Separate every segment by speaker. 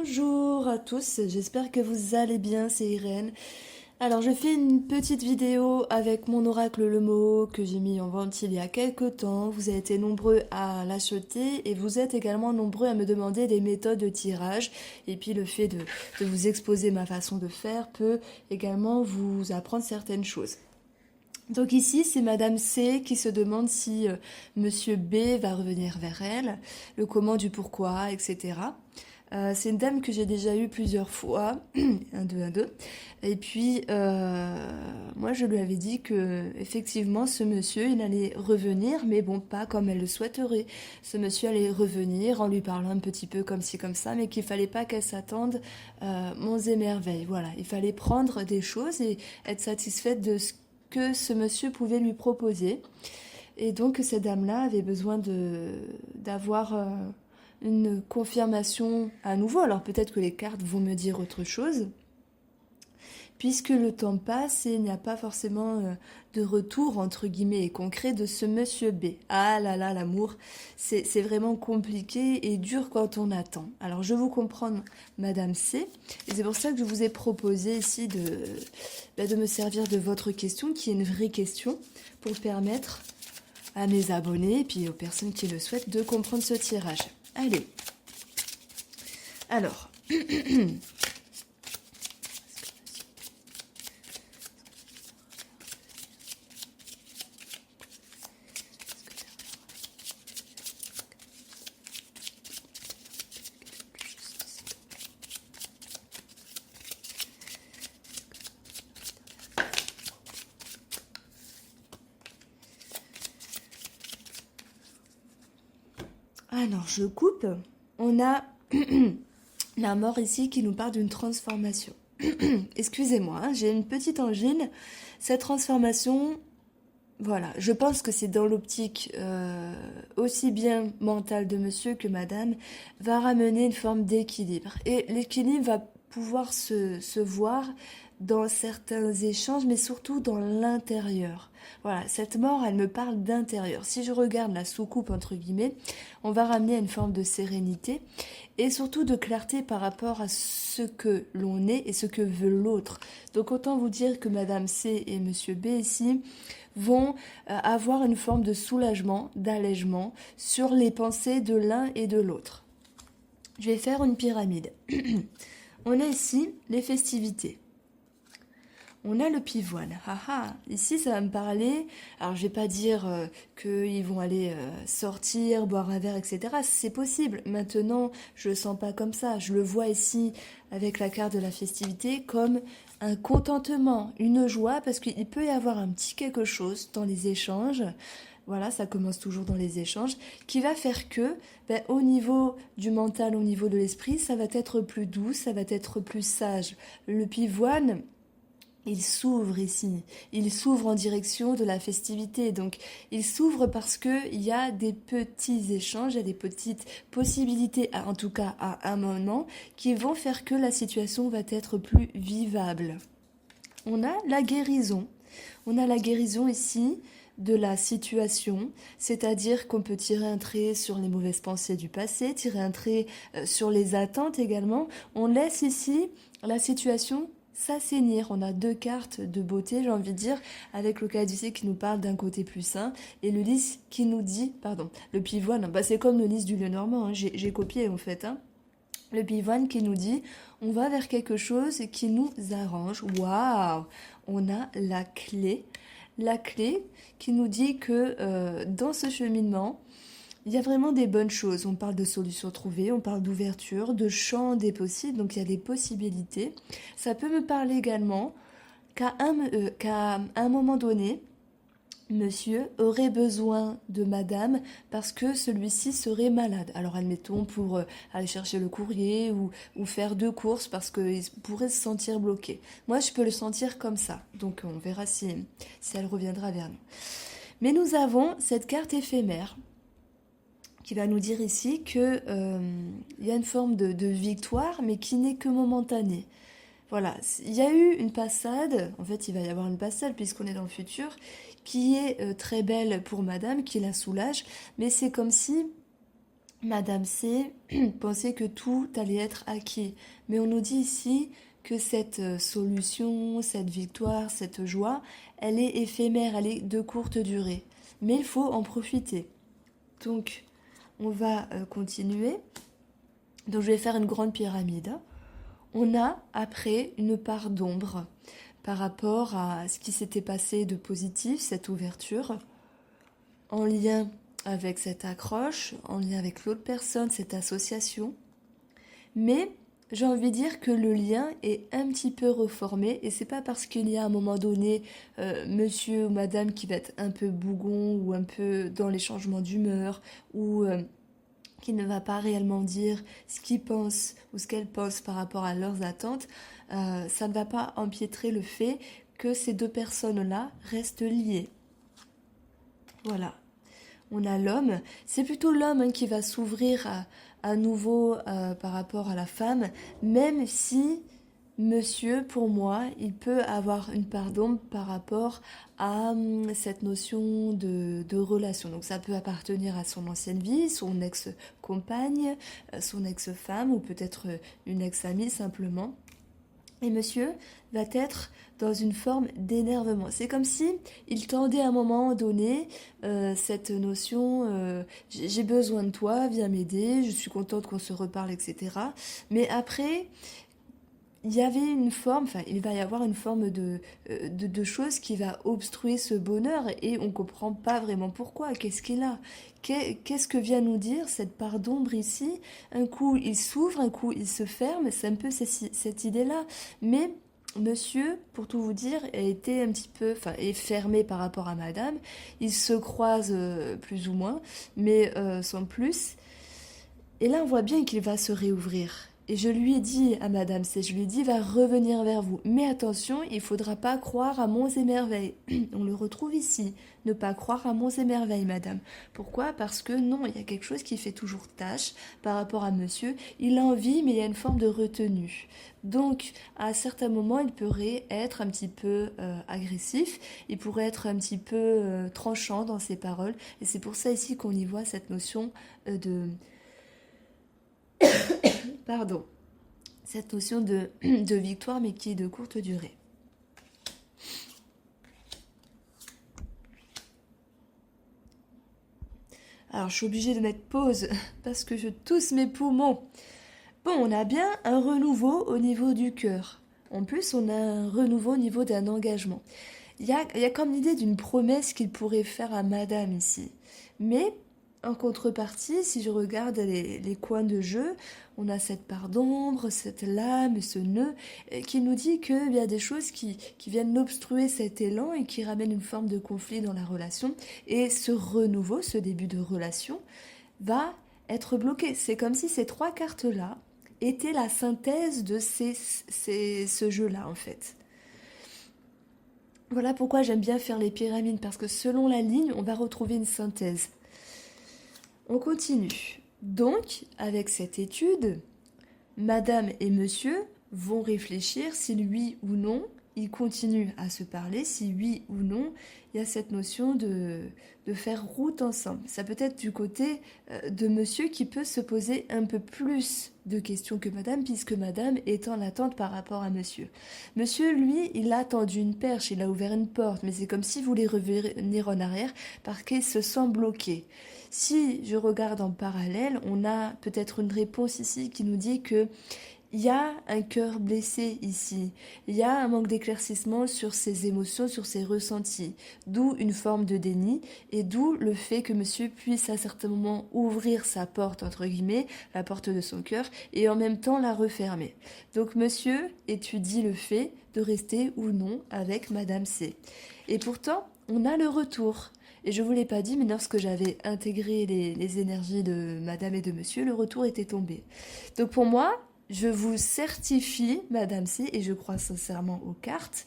Speaker 1: Bonjour à tous, j'espère que vous allez bien, c'est Irène. Alors je fais une petite vidéo avec mon oracle Le Mot que j'ai mis en vente il y a quelques temps. Vous avez été nombreux à l'acheter et vous êtes également nombreux à me demander des méthodes de tirage. Et puis le fait de vous exposer ma façon de faire peut également vous apprendre certaines choses. Donc ici, c'est Madame C qui se demande si Monsieur B va revenir vers elle, le comment du pourquoi, etc. C'est une dame que j'ai déjà eue plusieurs fois, un, deux, un, deux. Et puis, moi, je lui avais dit que effectivement, ce monsieur, il allait revenir, mais bon, pas comme elle le souhaiterait. Ce monsieur allait revenir en lui parlant un petit peu comme ci, comme ça, mais qu'il fallait pas qu'elle s'attende monts et merveilles. Voilà, il fallait prendre des choses et être satisfaite de ce que ce monsieur pouvait lui proposer. Et donc cette dame-là avait besoin d'avoir une confirmation à nouveau. Alors peut-être que les cartes vont me dire autre chose. Puisque le temps passe et il n'y a pas forcément de retour, entre guillemets, et concret de ce monsieur B. Ah là là, l'amour, c'est vraiment compliqué et dur quand on attend. Alors je vous comprends, Madame C, et c'est pour ça que je vous ai proposé ici de me servir de votre question, qui est une vraie question, pour permettre à mes abonnés, et puis aux personnes qui le souhaitent, de comprendre ce tirage. Allez. Alors... Alors, je coupe. On a la mort ici qui nous parle d'une transformation. Excusez-moi, hein, j'ai une petite angine. Cette transformation, voilà, je pense que c'est dans l'optique aussi bien mentale de monsieur que madame, va ramener une forme d'équilibre. Et l'équilibre va pouvoir se voir dans certains échanges, mais surtout dans l'intérieur. Voilà, cette mort, elle me parle d'intérieur. Si je regarde la soucoupe, entre guillemets, on va ramener à une forme de sérénité et surtout de clarté par rapport à ce que l'on est et ce que veut l'autre. Donc autant vous dire que Madame C et Monsieur B ici vont avoir une forme de soulagement, d'allègement sur les pensées de l'un et de l'autre. Je vais faire une pyramide. On a ici les festivités. On a le pivoine. Haha, ici ça va me parler. Alors je vais pas dire qu'ils vont aller sortir, boire un verre, etc. C'est possible. Maintenant, je le sens pas comme ça. Je le vois ici avec la carte de la festivité comme un contentement, une joie, parce qu'il peut y avoir un petit quelque chose dans les échanges. Voilà, ça commence toujours dans les échanges, qui va faire que, au niveau du mental, au niveau de l'esprit, ça va être plus doux, ça va être plus sage. Le pivoine, il s'ouvre ici, il s'ouvre en direction de la festivité, donc il s'ouvre parce qu'il y a des petits échanges, il y a des petites possibilités, en tout cas à un moment, qui vont faire que la situation va être plus vivable. On a la guérison ici de la situation, c'est-à-dire qu'on peut tirer un trait sur les mauvaises pensées du passé, tirer un trait sur les attentes également. On laisse ici la situation s'assainir. On a deux cartes de beauté, j'ai envie de dire, avec le caducée qui nous parle d'un côté plus sain et le lys qui nous dit, pardon, le pivoine, c'est comme le lys du Lenormand, hein, j'ai copié en fait, hein. Le pivoine qui nous dit, on va vers quelque chose qui nous arrange. Waouh! On a la clé qui nous dit que dans ce cheminement, il y a vraiment des bonnes choses. On parle de solutions trouvées, on parle d'ouverture, de champ des possibles, donc il y a des possibilités. Ça peut me parler également qu'à un moment donné, monsieur aurait besoin de madame parce que celui-ci serait malade. Alors admettons pour aller chercher le courrier ou faire deux courses parce qu'il pourrait se sentir bloqué. Moi je peux le sentir comme ça, donc on verra si elle reviendra vers nous. Mais nous avons cette carte éphémère qui va nous dire ici que y a une forme de victoire mais qui n'est que momentanée. Voilà, il y a eu une passade, en fait il va y avoir une passade puisqu'on est dans le futur, qui est très belle pour madame, qui la soulage, mais c'est comme si Madame C pensait que tout allait être acquis. Mais on nous dit ici que cette solution, cette victoire, cette joie, elle est éphémère, elle est de courte durée. Mais il faut en profiter. Donc, on va continuer. Donc, je vais faire une grande pyramide. On a après une part d'ombre par rapport à ce qui s'était passé de positif, cette ouverture, en lien avec cette accroche, en lien avec l'autre personne, cette association. Mais j'ai envie de dire que le lien est un petit peu reformé et c'est pas parce qu'il y a à un moment donné monsieur ou madame qui va être un peu bougon ou un peu dans les changements d'humeur ou qui ne va pas réellement dire ce qu'il pense ou ce qu'elle pense par rapport à leurs attentes, ça ne va pas empiétrer le fait que ces deux personnes-là restent liées. Voilà. On a l'homme, c'est plutôt l'homme qui va s'ouvrir à nouveau par rapport à la femme, même si monsieur, pour moi, il peut avoir une part d'ombre par rapport à cette notion de relation. Donc ça peut appartenir à son ancienne vie, son ex-compagne, son ex-femme ou peut-être une ex-amie simplement. Et monsieur va être dans une forme d'énervement. C'est comme si il tendait à un moment donné cette notion j'ai besoin de toi, viens m'aider, je suis contente qu'on se reparle, etc. Mais après, il y avait une forme, enfin, il va y avoir une forme de chose qui va obstruer ce bonheur et on ne comprend pas vraiment pourquoi. Qu'est-ce qu'il a? Qu'est-ce que vient nous dire cette part d'ombre ici? Un coup, il s'ouvre, un coup, il se ferme. C'est un peu cette idée-là. Mais monsieur, pour tout vous dire, a été un petit peu, enfin, est fermé par rapport à madame. Ils se croisent plus ou moins, mais sans plus. Et là, on voit bien qu'il va se réouvrir. Et je lui ai dit à Madame C, je lui ai dit, va revenir vers vous. Mais attention, il ne faudra pas croire à monts et merveilles. On le retrouve ici. Ne pas croire à monts et merveilles, Madame. Pourquoi? Parce que non, il y a quelque chose qui fait toujours tâche par rapport à Monsieur. Il a envie, mais il y a une forme de retenue. Donc, à certains moments, il pourrait être un petit peu agressif. Il pourrait être un petit peu tranchant dans ses paroles. Et c'est pour ça ici qu'on y voit cette notion de pardon, cette notion de victoire, mais qui est de courte durée. Alors, je suis obligée de mettre pause parce que je tousse mes poumons. Bon, on a bien un renouveau au niveau du cœur. En plus, on a un renouveau au niveau d'un engagement. Il y a comme l'idée d'une promesse qu'il pourrait faire à madame ici. Mais en contrepartie, si je regarde les coins de jeu, on a cette part d'ombre, cette lame, ce nœud, qui nous dit qu'il y a des choses qui viennent obstruer cet élan et qui ramènent une forme de conflit dans la relation. Et ce renouveau, ce début de relation, va être bloqué. C'est comme si ces trois cartes-là étaient la synthèse de ce jeu-là, en fait. Voilà pourquoi j'aime bien faire les pyramides, parce que selon la ligne, on va retrouver une synthèse. On continue. Donc, avec cette étude, Madame et Monsieur vont réfléchir si oui ou non ils continuent à se parler, si oui ou non il y a cette notion de faire route ensemble. Ça peut être du côté de Monsieur qui peut se poser un peu plus de questions que Madame, puisque Madame est en attente par rapport à Monsieur. Monsieur, lui, il a tendu une perche, il a ouvert une porte, mais c'est comme s'il voulait revenir en arrière parce qu'il se sent bloqué. Si je regarde en parallèle, on a peut-être une réponse ici qui nous dit que il y a un cœur blessé ici, il y a un manque d'éclaircissement sur ses émotions, sur ses ressentis, d'où une forme de déni et d'où le fait que monsieur puisse à certains moments ouvrir sa porte, entre guillemets, la porte de son cœur, et en même temps la refermer. Donc monsieur étudie le fait de rester ou non avec Madame C. Et pourtant, on a le retour. Et je ne vous l'ai pas dit, mais lorsque j'avais intégré les énergies de Madame et de Monsieur, le retour était tombé. Donc pour moi, je vous certifie, Madame C, et je crois sincèrement aux cartes,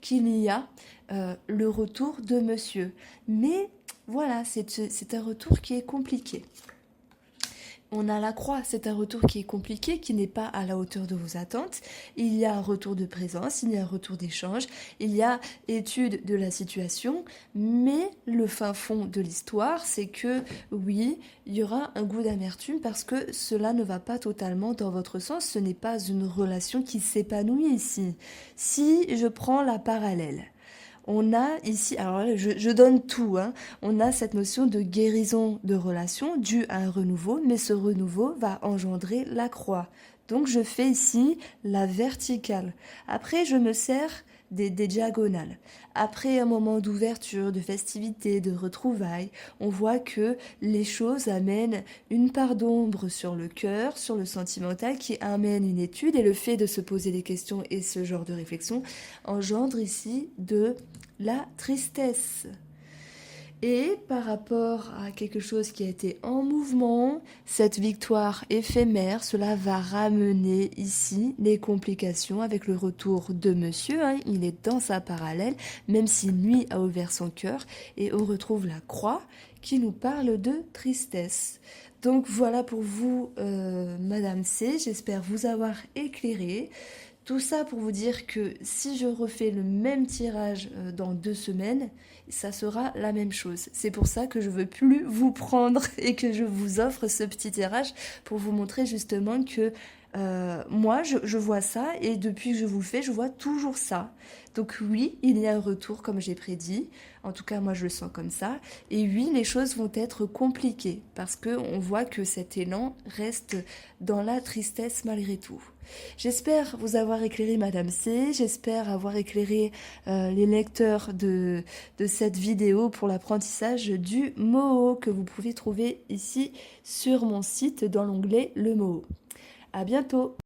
Speaker 1: qu'il y a le retour de Monsieur. Mais voilà, c'est un retour qui est compliqué. On a la croix, c'est un retour qui est compliqué, qui n'est pas à la hauteur de vos attentes. Il y a un retour de présence, il y a un retour d'échange, il y a étude de la situation, mais le fin fond de l'histoire, c'est que oui, il y aura un goût d'amertume parce que cela ne va pas totalement dans votre sens, ce n'est pas une relation qui s'épanouit ici. Si je prends la parallèle, on a ici, alors là, je donne tout, hein. On a cette notion de guérison de relation due à un renouveau, mais ce renouveau va engendrer la croix. Donc je fais ici la verticale. Après, je me sers des diagonales. Après un moment d'ouverture, de festivité, de retrouvailles, on voit que les choses amènent une part d'ombre sur le cœur, sur le sentimental, qui amène une étude, et le fait de se poser des questions et ce genre de réflexion engendre ici de la tristesse. Et par rapport à quelque chose qui a été en mouvement, cette victoire éphémère, cela va ramener ici les complications avec le retour de monsieur, hein, il est dans sa parallèle, même si nuit a ouvert son cœur, et on retrouve la croix qui nous parle de tristesse. Donc voilà pour vous, Madame C, j'espère vous avoir éclairé. Tout ça pour vous dire que si je refais le même tirage dans 2 semaines, ça sera la même chose. C'est pour ça que je veux plus vous prendre et que je vous offre ce petit tirage pour vous montrer justement que moi, je vois ça et depuis que je vous le fais, je vois toujours ça. Donc oui, il y a un retour comme j'ai prédit. En tout cas, moi, je le sens comme ça. Et oui, les choses vont être compliquées parce qu'on voit que cet élan reste dans la tristesse malgré tout. J'espère vous avoir éclairé, Madame C. J'espère avoir éclairé les lecteurs de cette vidéo pour l'apprentissage du Moho que vous pouvez trouver ici sur mon site dans l'onglet Le Moho. À bientôt!